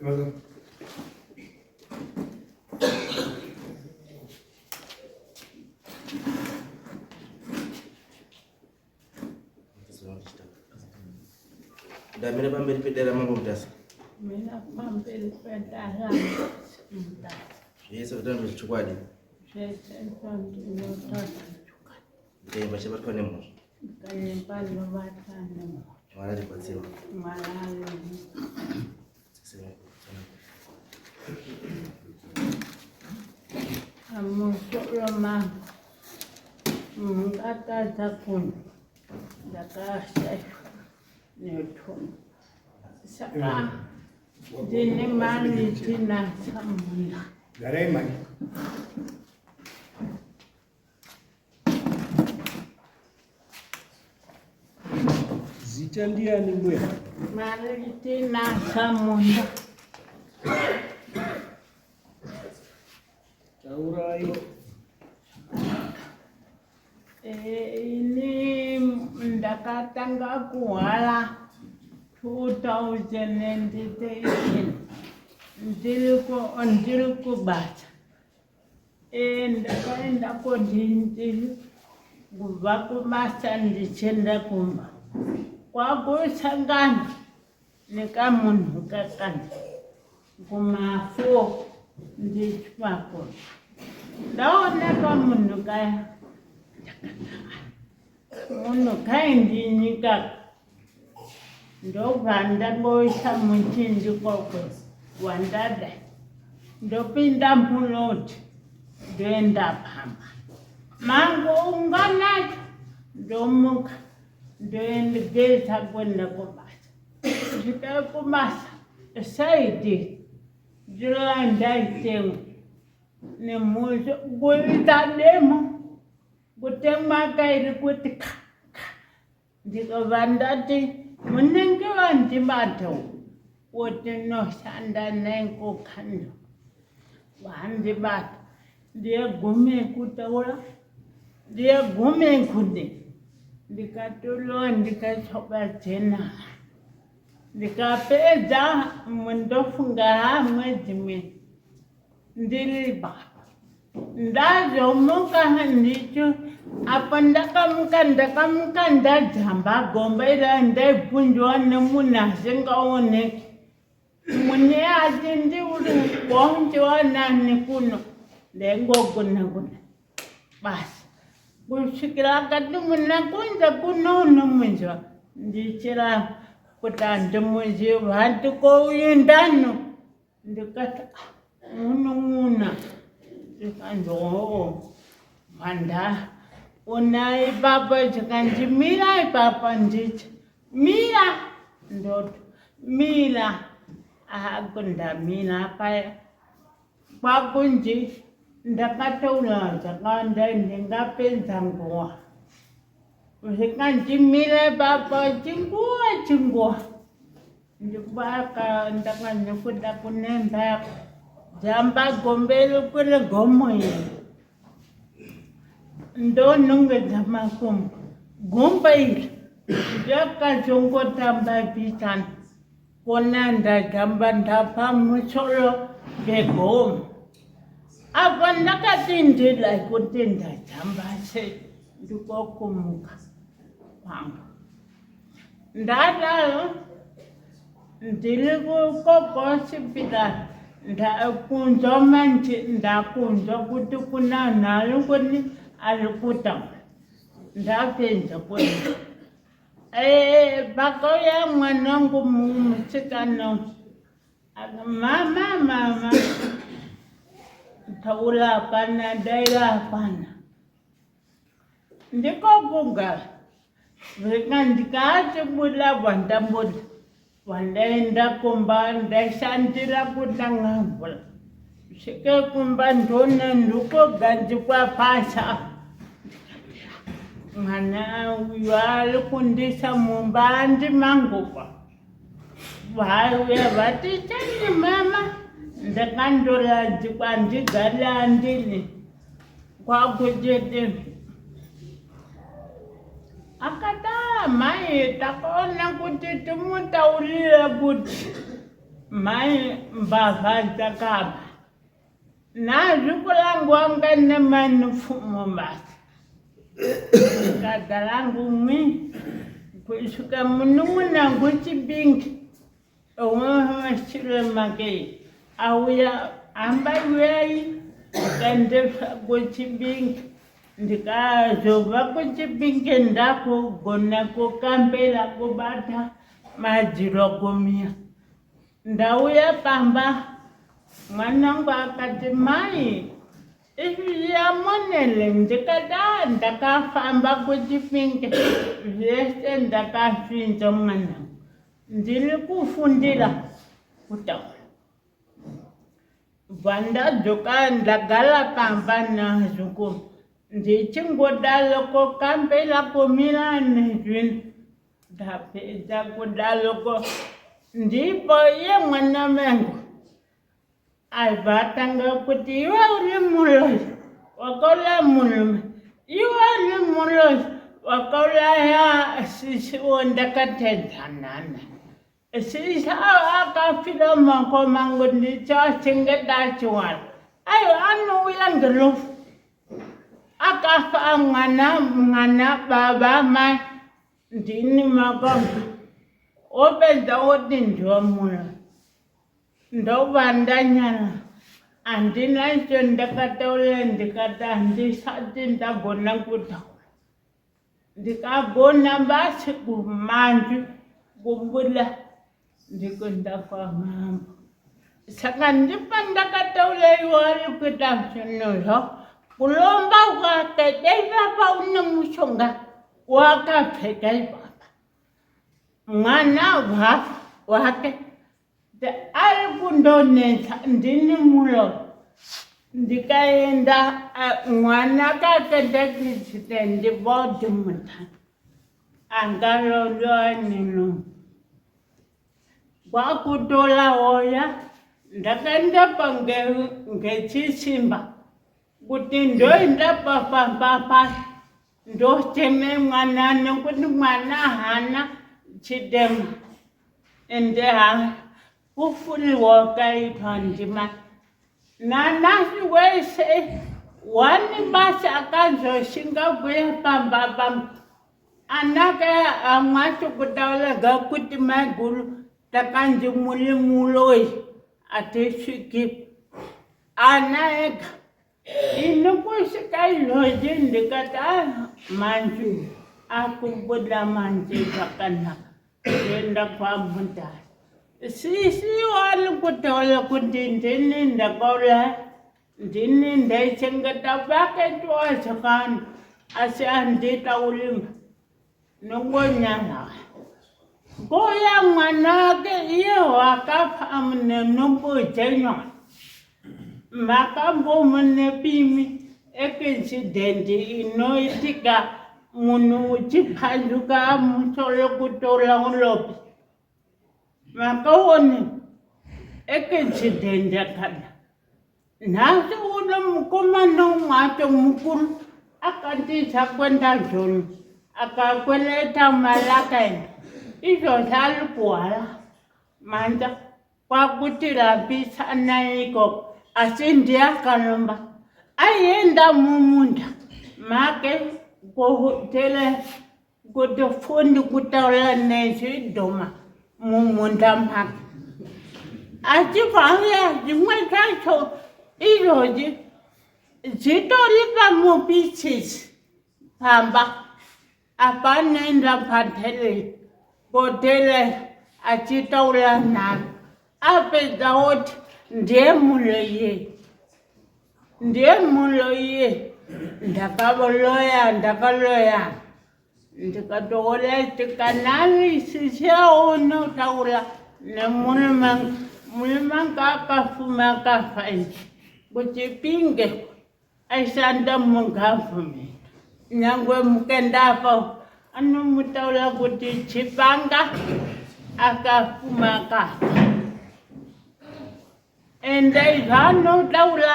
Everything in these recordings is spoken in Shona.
Da mina pamberi pedera mambo mtasa. Mina pamberi pedera mtasa. Yesu kutana mchukwadi. Yesu kutana mchukwadi. Ndiye bacha batwa nemo. Kanye palo batwa nemo. Marali kwa tsiwa. Marali. Sisi. Amusoma. Ngata takun. Dakasha. Newton. Saka. Dini mali tina samuna. Garai mali. Zichandia ni mbwe. Mali tina samuna. Taurai. Ini ndakatanga kuhala 2018 ndiliku bata ndakaenda kodhindili kubva kumasa ndichenda kumba kwakusangana nekamunhu kakanda kumafo ndichipako ndaona kamunhu kaya munhu kaindinyika ndobva ndangoisa muchinji kokwe wandada ndopinda muloti ndoenda pamba mango unganacho ndomuka ndoendegeza kwenda kumasa ndikae kumasa saidi ndila ndaitenga nemuzo kuita demo kutemwa kairi kuti ka ndikabva ndati munenge vandibata kuti noshanda nengokhanda vandibata ndiyegume kutaura ndiyegume kude ndikatolowa ndikatsvaka dzena ndikapedza mundofunga mwedzi mwedzi ndiri baba ndazomuka ndicho apa ndakamuka ndadzamba gomba ira ndaibvunzwa nemunhu asingaoneki mune ati ndiuri waunjiwa nani kuno ndaingogona basi kusvikira akati muna kunze kuno unomunzwa ndichiramba kuti handimuziva handikouindano ndikati munun'una ndikanzoo manda una ipapa chikanjimira ipapa ndichi mira ndoto mira akundamira paya kwakunji ndakataura zvakawanda ndingapedza nguva zvikanjimira ipapa chinguva ndikuvaka ndakanyekuda kunemba yako dzamba gomberi kuri gomo iri ndonongedza makumbo gomba iri ndakazongotamba bhitani kona ndagamba ndapa musoro ngegomo apa ndakati ndida kuti ndadzamba sei ndikokumuka kwangu ndadaro ndiri kukogosipitari ndakunzwa manje ndakunzwa kuti kuna nhari kuti ari kutaura ndapedza kwenda pakauya mwanangu musikana mama taura hapana daira hapana ndikokugara vikandikaatibuda vandambuda vandaenda kumba ndashandira kutanga mvura svike kumba ndona ndikogadzikwa pasha mwana uyu ari kundisa mumba andimangupa vauya vati chani mama ndakandoradzikwa ndigari andini kwakutete akata mai takaona kuti timutaurire kuti mai mbava dzakaba nazvi kulangwa ngane mani mfumo basi gada langu mwi kushuka munung'una kuchipingi umashile make auya amba yai kandefa kuchipingi ndikazova kuchipingi ndakugona kukambela kubata madziro kumia ndauya pamba mwanangu akati mai yamonele ndikada ndakafamba kuchipingi zvese ndakasvinza mwanangu ndiri kufundira kutaura bvandadzoka ndagara pamba nazvo ndichingodaloko kambela kumira nezvinhu ndapedza kudaloko ndipo iye mwana wangu aivatanga kuti iwe uri muloyi wakaula munhume iwe uri muloyi wakaulaya sisiwo ndakatedzanana sisi akafira mako mangu ndichachengetachowala ayo anouya ngelofu akafa mwana baba mai ndini makomba opedza oti ndomulo ndovandanyana handina icho ndakataura ndikati handisati ndagona kutaura ndikagona basi kumanzvi kubuda ndikuenda kwamambo saka ndipo ndakataura iwo ari kuita zvinozvo kulomba kwake deivapa une mushonga wakapfeka ipapa mwana wake ari kundonetsa ndini mulo ndikaenda mwana kakendekitsite ndibodi mutano angaloloa nino kwakutola hoya ndakaenda pange ngechisimba kuti ndoenda papambapa ndoteme mwana nekuti mwana hana chidema ende kufuriwa kaitwa ndima nanasi wese wani basa akazoshinga kuya pambapa anake amwacho kutaulaga kuti magulu takanzi muli muloyi atisviki ana ega inokusvika izvozvi ndikati manju akubuda manje zvakanaka kuenda kwamutari sisi wari kutaura kuti ndini ndakaura ndini ndaichengeta vaketiwa zvakana asi handitaurima nongonyana ngoya mwana wake iye wakafa nenumbujenywana makambomune pimi ekinsidendi inoitika munhu uchiphanduka musoro kutola ulopi makaone ekinsidendi akada nhasi uno mukomana umwato mukuru akatisa kwenda zoni akakweleta malakaini izvo zvali kuhwala manda kwakuti rapisana ikoko asi ndiyakalomba aienda mumunda make kutele kuti fundi kutaura nezvidhoma mumunda make achivauya zvimwe zvacho izvozvi zvitori pamupichisi pamba apanoenda patele kotele achitaura nharo apedza oti ndiye muloye ndakaloya ndikatoora tikanari sisiaonotaura nemulumanga akafuma akafaiji kuti pinge aishanda mugavhumenti nyangwe mukendafa anomutaura kuti chipanga akafuma akafa ende zvanotaura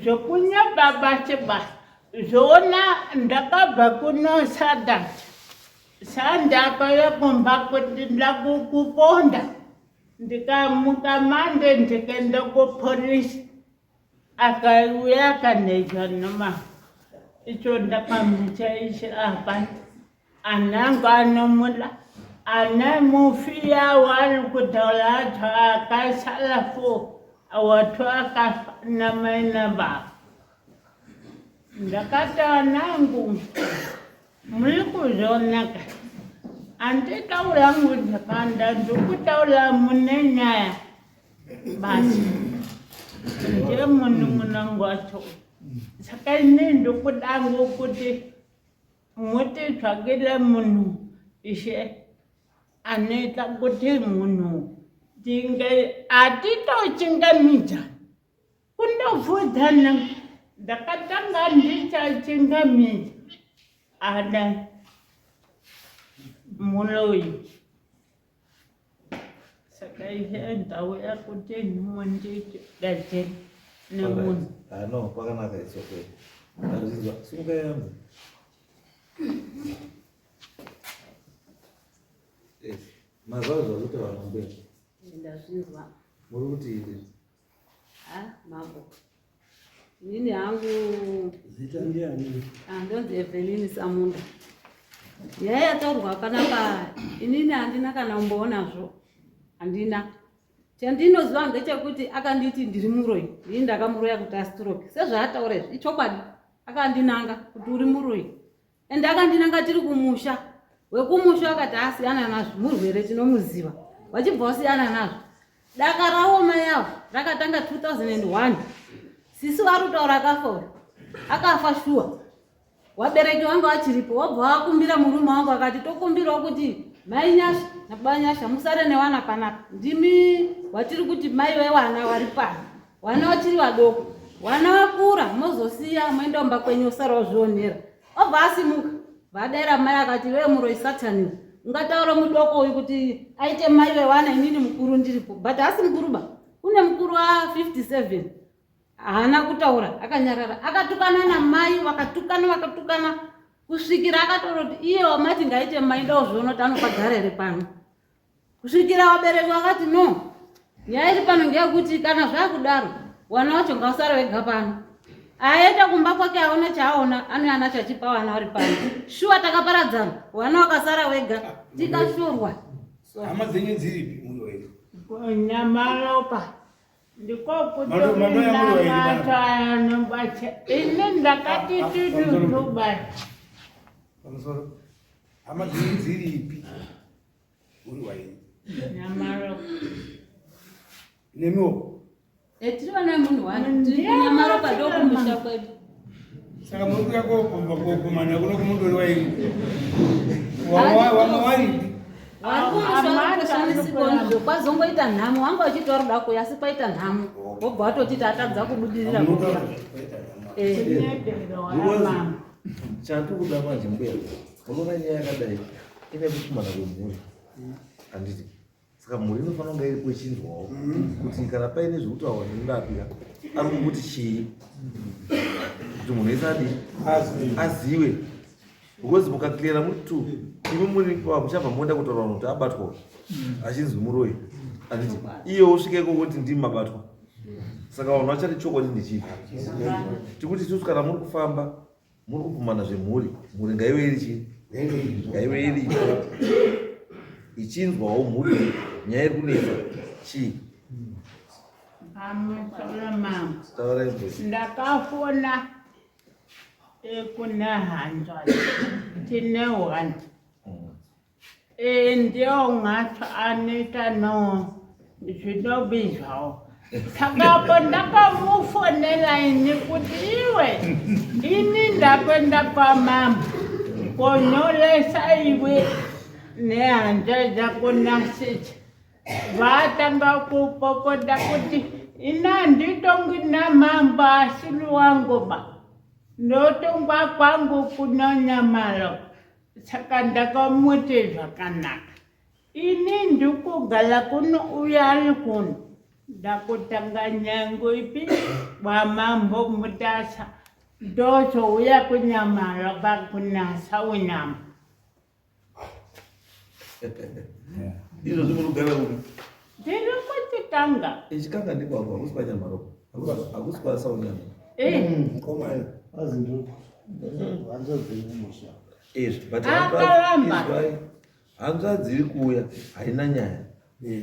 zvokunya baba chebasa zvona ndakabva kuno sadati sandakaya kumba kuti ndakukuponda ndikamuka mande ndikaenda kupolisi akauya akaneta noma icho ndakamuchaisha apa anangu anomula ana mufia wali kutaura acho akasala fo watu akafa na mai na baba. Ndakati anangu muli kuzonaka anditaura muzakanda ndikutaura mune nyaya basi ndiye munhu munangu wacho saka ine ndikudango kuti mutitsvakire munhu ishe anoita kuti munhu hatitochingamidza kundobvunzana ndakatanga ndichachingamidza ada muloyi saka ishe ndauya kuti ndimundidadzere nemunhu. No, pakanaka it's okay. Ndazizwa sunga yangu. Mazvazo kuti vanombe. Ndazvizwa. Muri kuti iri. Mambo. Nini hangu Zita ndiani? Ndonzi Evelyn Samunda. Yaya taurwa panapa inini handina kana kumboonazvo. Handina. Chandinoziva ndechekuti akanditi ndiri muroyi. Ndini ndakamuroya kuti astroke. Sezvaataura izvi ichokwadi. Akandinanga kuti uri muroyi. Ende akandinanga tiri kumusha. Wekumusha akati asiyana nazvo murwere tinomuziva. Wachibva wasiyana nazvo. Daka raoma yavo rakatanga 2001. Sisi vari kutaura akafa. Akafa shuwa. Wabereki wangu achiripo wabva wakumbira murume wangu akati tokumbirawo kuti mai Nyasha nababa Nyasha musare newana panapa. Ndimi watiri kuti mai wewana vari pano. Wana vachiri vadoko. Wana vakura mozosiya mwendomba kwenyu usarawo zvionera. Obva asimuka. Vadera mai akati wewe muroyi Satani. Ungataura mudoko uyu kuti aite mai wewana inini mukuru ndiripo. But asi mukuruba. Kune mukuru wa 57. Hana kutaura akanyarara akatukana na mai vakatukana kusvikira akataura kuti iye wamati ngaite mai ndozvoona kuti anopagarere pano kusvikira wabereki vakati no nyaya iri pano ngeyekuti kana zvakudaro wana wacho ngausare wega pano aenda kumba kwake aona chaaona anoyana chachipa wana vari pano shuwa takaparadzana wana wakasara wega tikashorwa Hama dzenyu dziripi muri wewe? Nyamalopa ndiko kutominamatsvayanobacha ine ndakati tututuba Pamusoro. Hama dzenyu dziripi muri wewe? Nyamalopa Nemiwo. tiri vana vemunhu wani tiri kunyamaropa ndokumusha kwedu Saka muri kuya kokumana kuno kumundori wewe. Wamawaripi. Varikumushanisiko kwazongoita nhamo wanga uchitora kuda kuya asi kwaita nhamo wobva watotiti atadza kubudirira kukura. chinedero wamama Chatu kuda manje mbuya. Unoona nyaya yakadai ine kukumana kwemhuri. Handiti. Saka mhuri inofanira kunge iri kwechinzwawo kuti kana paine zvekutaura nemurapira ari kunguti chii kuti munhu wese azive because mukakilera muri two imi muri muchabva moenda kutaura kuti abatwa achinzwi muroyi handiti iye usvikeko kuti ndimi mabatwa saka vanhu vachati chokwadi ndechii tikuti isusu kana muri kufamba muri kubvumana zvemhuri mhuri ngaive iri chii ngaive iri ichinzwawo mhuri nyaya iri kunetsa chii amusora mama taurai mbuya ndakafona kune hanzwa tine one ndiyo ngatsva anoita no zvinobizvawo sakapo ndakamufonera ini kuti iwe ini ndakwenda kwamama konyoresa iwe nehanzva dzakunasicha vatanga kupokoda kuti ina nditongina mamba asili wangu ba ndotongwa kwangu kuno Nyamalo saka ndakamuti zvakanaka ini ndikugara kuno uya ari kuno ndakutanga nyangu ipi wamambo Mutasa ndozouya kuNyamalo pakunasa unyama izvo zvimuri kugara uno ndiri kutanga. Ichikanga ndikwako akusi paChamaropa. Akusi paSaonyama. But hanzva dziri kuuya haina nyaya.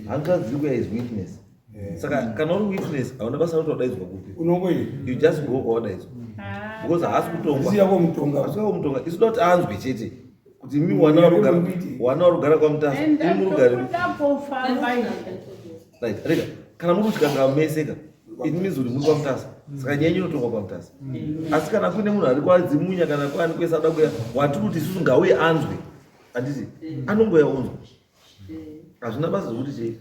Hanzva dziri kuuya is witness. Saka kana uri witness hauna basa kutodaidzwa kupi. You just go kwawadaidzwa. Because haasi kutongwa. Mutonga. It's not anzwe chete. Kuti mi wana warugara kwaMutasa. Right. Rega. Kana muri kutikanga meseka. It means kuti muri kwaMutasa. Saka nyaya inotongwa kwaMutasa. Asi kana kune munhu ari kwadzimunya kana kwani kwesada kuya wati kuti isusu ngauye anzwe. Handiti anongoya unzwa. Hazvina basa zvokuti chei.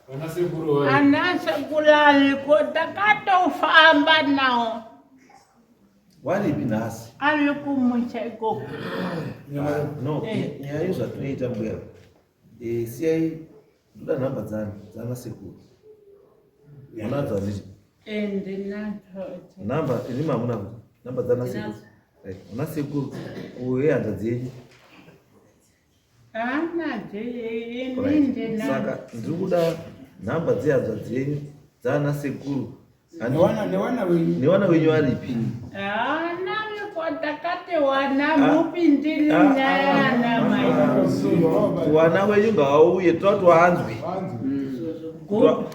Ana sekuru aliko takatofamba nawo. Waripi nhasi? Ari kumusha ikoko. No, nyaya yezvatinoita mbuya. Siyai ndoda nhamba dzana sekuru. Munadzo handiti? Ndinadzo. Namba inimi hamuna kuti? Namba dzana sekuru. Una sekuru uye hanzvadzi yenyu. Saka ndiri kuda nhamba dzehanzvadzi yenyu dzana sekuru. Newana wenyu varipi? Wana wenyu ngauye toti wanzwe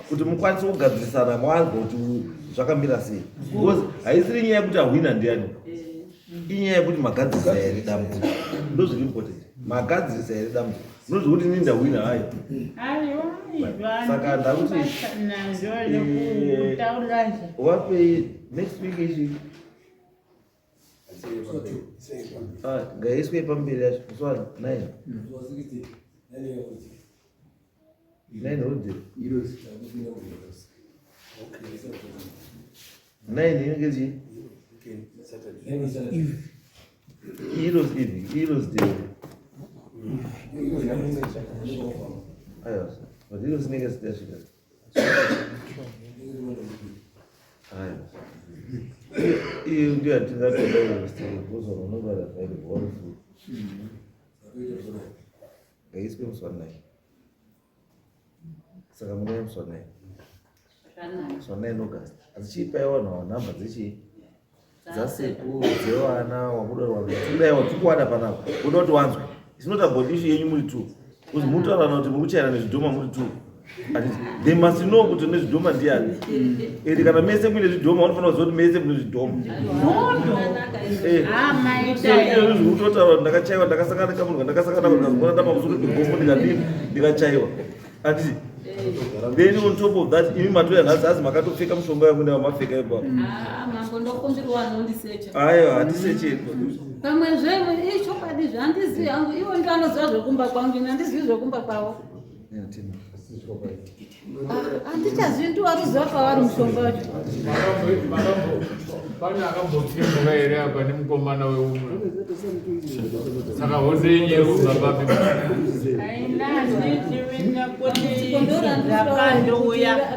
kuti mukwanise kugadzirisana mwanzwe kuti zvakamira sei. Because haisiri nyaya yekuti ahwina ndiani. Inyaya yekuti magadzirisa here dambudziko. Ndozviri important. Magadzirisa here dambudziko. Ndozviri kuti ini ndahwina hayi. Saka ndakuti wapei next week ichi ngaiswe pamberi yacho kuswa 9 holiday 9 inenge chi Heroes Day. Aiwa, but Heroes inenge zidasvika. Aiwa. Iyo ndio atingatoda kuzwa unobara vale wonderful. Ngaiswe muswa 9. Saka munenge muswa 9. Muswa 9 August. Azichipaiwa nhamba dzechi dzasekuru dzevana wabuda wabudaiwa tikuwada panapa. Unoda kuti wanzwe. It's not about issue yenyu muri 2. Kuti mutaurana kuti muri kuchaira nezvidhoma muri 2. They must know kuti nezvidhoma ndiani. Kana mese muine zvidhoma unofanira kuziva kuti mese muine zvidhoma. Utotaura ndakachaiwa ndakasangana kamunhu ndakasangana ndakazogona ndapamusoro pegombo ndikachaiwa. Handiti then on top of that imi matoya nhasi asi makatopfeka mushonga yamune vamapfeka ipapo. Mambo ndokumbirwa anondisecha. Aiwa hatiseche. Pamwe zvemwe ichokwadi zvandizivi hangu iwo ndo anoziva zvekumba kwangu ine handizivi zvekumba kwavo. Handichazivi ndiwariziva pavari mushonga wacho. Pane akambotsembuka here apa nemukomana weumwe. Saka hoze yenyu yerubva papi.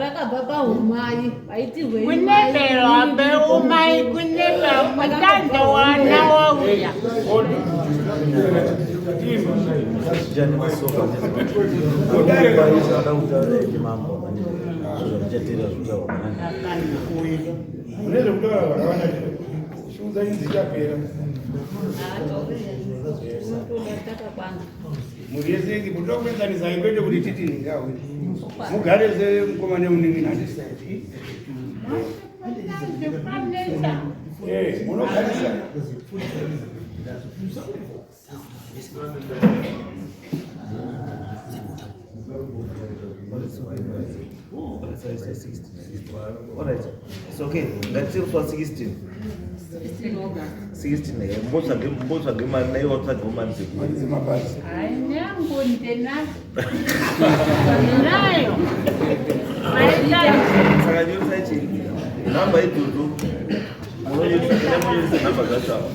Rakabva paumai vaitirwe kunebelwa beumai kunebelwa mutando wana wauya Muriezi mutokuenzanisa ikwete kuti titi ningawe mugare semukomana unini nandisati munogarisa Alright, it's okay. Let's say for 16. 16 mbotsvage mari naiwo watsvage mari mabhazi ainyangu ndinayo saka nyorisai chii nhamba idzodzo munonyorisa nhamba dzacho apa